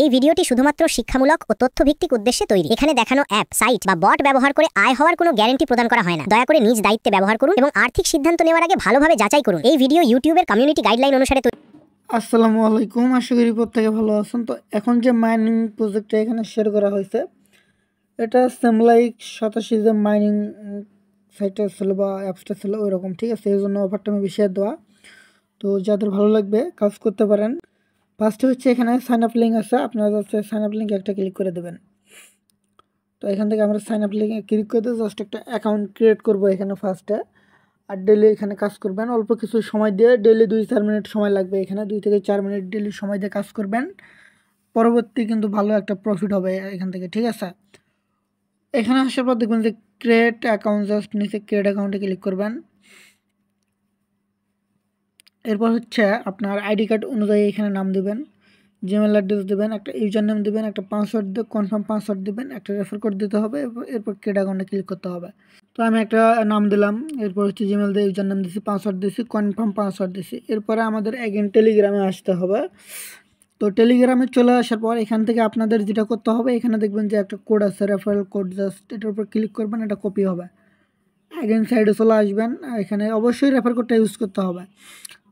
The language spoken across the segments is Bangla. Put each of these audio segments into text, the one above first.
এই ভিডিওটি শুধুমাত্র শিক্ষামূলক ও তথ্যভিত্তিক উদ্দেশ্যে তৈরি। এখানে দেখানো অ্যাপ, সাইট বা বট ব্যবহার করে আয় হওয়ার কোনো গ্যারান্টি প্রদান করা হয় না। দয়া করে নিজ দায়িত্বে ব্যবহার করুন এবং আর্থিক সিদ্ধান্ত নেওয়ার আগে ভালোভাবে যাচাই করুন। এই ভিডিও ইউটিউবের কমিউনিটি গাইডলাইন অনুসারে তৈরি। আসসালামু আলাইকুম, আশা করি প্রত্যেকে ভালো আছেন। তো এখন যে মাইনিং প্রজেক্টটা এখানে শেয়ার করা হয়েছে, এটা সেমলাইক 87 যে মাইনিং সাইটটা ছিল বা অ্যাপসটা ছিল ওই রকম, ঠিক আছে। এই জন্য অফারটা আমি শেয়ার দেওয়া। তো যাদের ভালো লাগবে কাজ করতে পারেন। ফার্স্টে হচ্ছে এখানে সাইন আপ লিঙ্ক আছে, আপনারা জাস্ট সাইন আপ লিঙ্কে একটা ক্লিক করে দেবেন। তো এখান থেকে আমরা সাইন আপ লিঙ্কে ক্লিক করে দিয়ে জাস্ট একটা অ্যাকাউন্ট ক্রিয়েট করবো এখানে ফার্স্টে। আর ডেলি এখানে কাজ করবেন, অল্প কিছু সময় দিয়ে, ডেলি 2-4 মিনিট সময় লাগবে। এখানে 2 থেকে 4 মিনিট ডেলি সময় দিয়ে কাজ করবেন। পরবর্তী কিন্তু ভালো একটা প্রফিট হবে এখান থেকে, ঠিক আছে। এখানে আসার পর দেখবেন যে ক্রিয়েট অ্যাকাউন্ট, জাস্ট নিচে ক্রিয়েট অ্যাকাউন্টে ক্লিক করবেন। এরপর হচ্ছে আপনার আইডি কার্ড অনুযায়ী এখানে নাম দেবেন, জিমেল অ্যাড্রেস দেবেন, একটা ইউজার নেম দেবেন, একটা পাসওয়ার্ড দিয়ে কনফার্ম পাসওয়ার্ড দেবেন, একটা রেফার কোড দিতে হবে। এরপর ক্রিয়েট অ্যাকাউন্টে ক্লিক করতে হবে। তো আমি একটা নাম দিলাম, এরপর হচ্ছে জিমেল দিয়ে ইউজার নাম দিছি, পাসওয়ার্ড দিছি, কনফার্ম পাসওয়ার্ড দিছি। এরপরে আমাদের এগেন টেলিগ্রামে আসতে হবে। তো টেলিগ্রামে চলে আসার পর এখান থেকে আপনাদের যেটা করতে হবে, এখানে দেখবেন যে একটা কোড আছে, রেফারেল কোড, জাস্ট এটার উপর ক্লিক করবেন, এটা কপি হবে। এগেন সাইডে চলে আসবেন, এখানে অবশ্যই রেফার কোডটা ইউজ করতে হবে,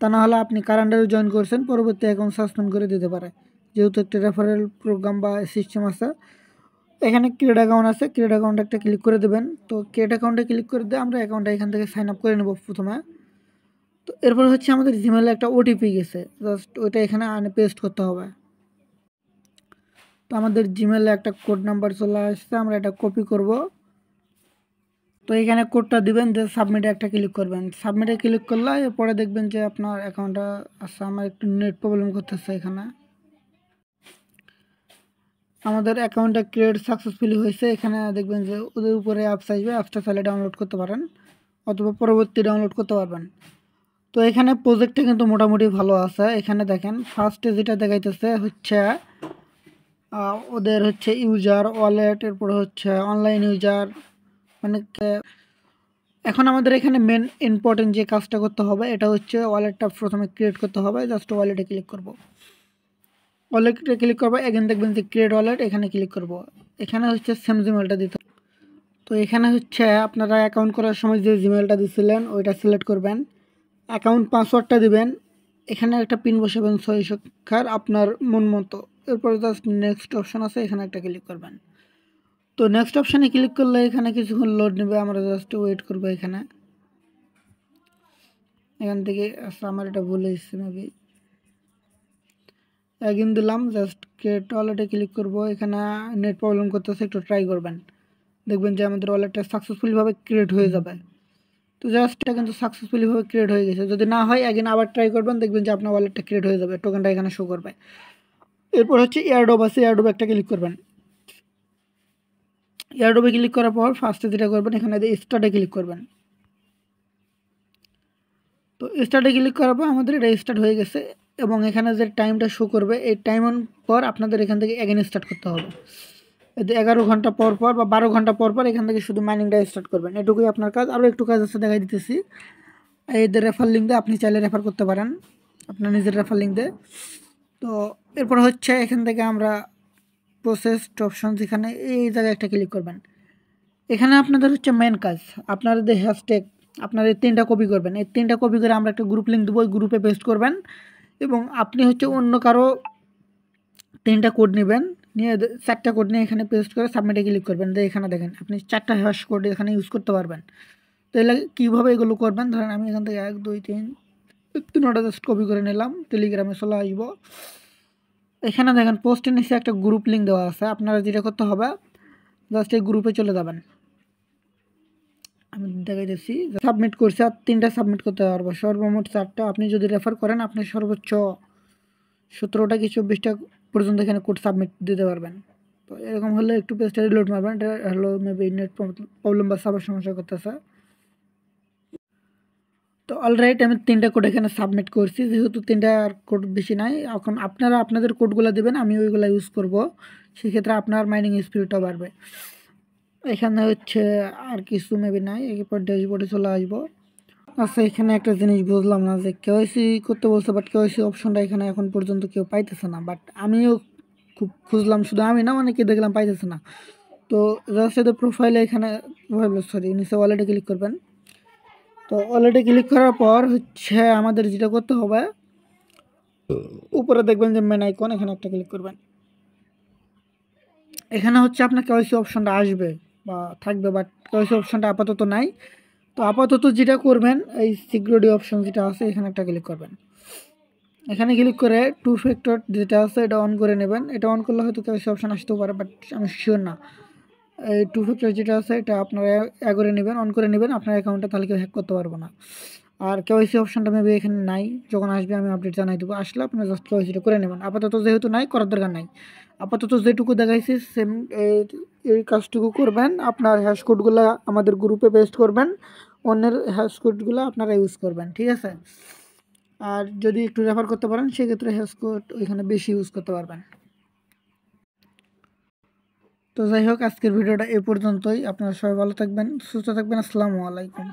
তা না হলে আপনি কার আন্ডারে জয়েন করছেন পরবর্তী অ্যাকাউন্ট সাসপেন্ড করে দিতে পারে, যেহেতু একটা রেফারেল প্রোগ্রাম বা সিস্টেম আছে। এখানে ক্রিয়েট অ্যাকাউন্ট আছে, ক্রিয়েট অ্যাকাউন্টে একটা ক্লিক করে দেবেন। তো ক্রিয়েট অ্যাকাউন্টে ক্লিক করে দিয়ে আমরা অ্যাকাউন্টটা এখান থেকে সাইন আপ করে নেব প্রথমে। তো এরপর হচ্ছে আমাদের জিমেলে একটা ওটিপি গেছে, জাস্ট ওইটা এখানে আনে পেস্ট করতে হবে। তো আমাদের জিমেলে একটা কোড নাম্বার চলে আসছে, আমরা এটা কপি করব। তো এখানে কোডটা দিবেন, যে সাবমিটে একটা ক্লিক করবেন। সাবমিটে ক্লিক করলে এরপরে দেখবেন যে আপনার অ্যাকাউন্টটা আছে। আমার একটু নেট প্রবলেম করতেছে এখানে। আমাদের অ্যাকাউন্টটা ক্রিয়েট সাকসেসফুলি হয়েছে। এখানে দেখবেন যে ওদের উপরে অ্যাপস আসবে, অ্যাপসটা চাইলে ডাউনলোড করতে পারেন অথবা পরবর্তী ডাউনলোড করতে পারবেন। তো এখানে প্রজেক্টটা কিন্তু মোটামুটি ভালো আছে। এখানে দেখেন ফার্স্টে যেটা দেখাইতেছে হচ্ছে ওদের হচ্ছে ইউজার, ওয়ালেট, এরপরে হচ্ছে অনলাইন ইউজার, মানে এখন আমাদের এখানে মেন ইম্পর্টেন্ট যে কাজটা করতে হবে এটা হচ্ছে ওয়ালেটটা প্রথমে ক্রিয়েট করতে হবে। জাস্ট ওয়ালেটে ক্লিক করব, ওয়ালেটে ক্লিক করবো, এখানে দেখবেন যে ক্রিয়েট ওয়ালেট, এখানে ক্লিক করব। এখানে হচ্ছে সেম জিমেলটা দিতে। তো এখানে হচ্ছে আপনারা অ্যাকাউন্ট করার সময় যে জিমেলটা দিয়েছিলেন ওইটা সিলেক্ট করবেন, অ্যাকাউন্ট পাসওয়ার্ডটা দিবেন, এখানে একটা পিন বসাবেন 6 সংখ্যার আপনার মন মতো। এরপর জাস্ট নেক্সট অপশন আছে, এখানে একটা ক্লিক করবেন। তো নেক্সট অপশানে ক্লিক করলে এখানে কিছুক্ষণ লোড নেবে, আমরা জাস্ট ওয়েট করবো। এখান থেকে আমার এটা ভুল হয়েছে, মেবি অ্যাগেন দিলাম, জাস্ট ক্রিয়েট ওয়ালেটে ক্লিক করব। এখানে নেট প্রবলেম করতেছে, একটু ট্রাই করবেন, দেখবেন যে আমাদের ওয়ালেটটা সাকসেসফুলিভাবে ক্রিয়েট হয়ে যাবে। তো জাস্ট এটা কিন্তু সাকসেসফুলিভাবে ক্রিয়েট হয়ে গেছে। যদি না হয় অ্যাগেন আবার ট্রাই করবেন, দেখবেন যে আপনার ওয়ালেটটা ক্রিয়েট হয়ে যাবে, টোকেনটা এখানে শো করবে। এরপর হচ্ছে এয়ারড্রপ আছে, এয়ারড্রপ একটা ক্লিক করবেন। এয়ারড্রপে ক্লিক করার পর ফার্স্টে যেটা করবেন, এখানে স্টার্টে ক্লিক করবেন। তো স্টার্টে ক্লিক করার পর আমাদের এটা স্টার্ট হয়ে গেছে এবং এখানে যে টাইমটা শো করবে এই টাইম পর আপনাদের এখান থেকে এগেন স্টার্ট করতে হবে। 11 ঘন্টা পর পর বা 12 ঘন্টা পর পর এখান থেকে শুধু মাইনিংটা স্টার্ট করবেন, এটুকুই আপনার কাজ। আরও একটু কাজ আছে, দেখাই দিতেছি। এদের রেফার লিঙ্ক দিয়ে আপনি চাইলে রেফার করতে পারেন, আপনার নিজের রেফার লিঙ্ক দিয়ে। তো এরপর হচ্ছে এখান থেকে আমরা প্রসেসড অপশন, এখানে এই জায়গায় একটা ক্লিক করবেন। এখানে আপনাদের হচ্ছে মেন কাজ, আপনাদের হ্যাশট্যাগ আপনার এই 3টা কপি করবেন। এই 3টা কপি করে আমরা একটা গ্রুপ লিঙ্ক দেবো, ওই গ্রুপে পেস্ট করবেন এবং আপনি হচ্ছে অন্য কারো 3টা কোড নেবেন, নিয়ে 4টা কোড নিয়ে এখানে পেস্ট করে সাবমিটে ক্লিক করবেন। এখানে দেখেন আপনি 4টা হ্যাশ কোড এখানে ইউজ করতে পারবেন। তো এগুলো কীভাবে এগুলো করবেন, ধরেন আমি এখান থেকে 1 2 3 জাস্ট কপি করে নিলাম, টেলিগ্রামে চলে আসবো। এখানে দেখেন পোস্টের নিচে একটা গ্রুপ লিঙ্ক দেওয়া আছে, আপনারা যেটা করতে হবে জাস্ট এই গ্রুপে চলে যাবেন। আমি দেখাইতেছি, সাবমিট করছি, আর 3টা সাবমিট করতে পারবো, সর্বমোট 4টা। আপনি যদি রেফার করেন আপনি সর্বোচ্চ 17টা কি 24টা পর্যন্ত এখানে কোড সাবমিট দিতে পারবেন। তো এরকম হলে একটু পেজটা রিলোড মারবেন, এটা হলো মেবি নেট প্রবলেম বা সার্ভার সমস্যা করতেছে। তো অলরাইট আমি 3টা কোড এখানে সাবমিট করছি, যেহেতু 3টা কোড বেশি নাই। এখন আপনারা আপনাদের কোডগুলো দেবেন, আমি ওইগুলো ইউজ করব, সেক্ষেত্রে আপনার মাইনিং স্পিডটাও বাড়বে। এখানে হচ্ছে আর কিছু মেবি নাই, এরপর ড্যাশবোর্ডে চলে আসবো। আচ্ছা, এখানে একটা জিনিস বুঝলাম না, যে কেওয়াইসি করতে বলছে, বাট কেওয়াইসি অপশনটা এখানে এখন পর্যন্ত কেউ পাইতেছে না। বাট আমিও খুব খুঁজলাম, শুধু আমি না, অনেকে দেখলাম পাইতেছে না। তো জাস্ট এদের প্রোফাইলে এখানে নিচে ওয়ালেটে ক্লিক করবেন। তো ওয়ালেটে ক্লিক করার পর হচ্ছে আমাদের যেটা করতে হবে, উপরে দেখবেন যে মেন আইকন, এখানে একটা ক্লিক করবেন। এখানে হচ্ছে আপনার কেওয়াইসি অপশনটা আসবে বা থাকবে, বাট কেওয়াইসি অপশনটা আপাতত নাই। তো আপাতত যেটা করবেন, এই সিকিউরিটি অপশন যেটা আছে এখানে একটা ক্লিক করবেন। এখানে ক্লিক করে 2 ফ্যাক্টর যেটা আছে এটা অন করে নেবেন। এটা অন করলে হয়তো কেওয়াইসি অপশন আসতেও পারে, বাট আমি শিওর না। এই 2 ফ্যাক্টর যেটা আছে এটা আপনারা করে নেবেন, অন করে নেবেন আপনার অ্যাকাউন্টে, তাহলে কেউ হ্যাক করতে পারবো না। আর কেওয়াইসি অপশনটা মেবি এখানে নাই, যখন আসবে আমি আপডেট জানাই দেবো। আসলে আপনারা জাস্ট কেওয়াইসিটা করে নেবেন। আপাতত যেহেতু নাই, করার দরকার নাই। আপাতত যেটুকু দেখাইছি সেম এই কাজটুকু করবেন। আপনার হ্যাশ কোডগুলো আমাদের গ্রুপে পেস্ট করবেন, অন্যের হ্যাশ কোডগুলো আপনারা ইউজ করবেন, ঠিক আছে? আর যদি একটু রেফার করতে পারেন সেক্ষেত্রে হ্যাশ কোড ওইখানে বেশি ইউজ করতে পারবেন। তো যাই হোক, আজকের ভিডিওটা এ পর্যন্তই। আপনারা সবাই ভালো থাকবেন, সুস্থ থাকবেন। আসসালামু আলাইকুম।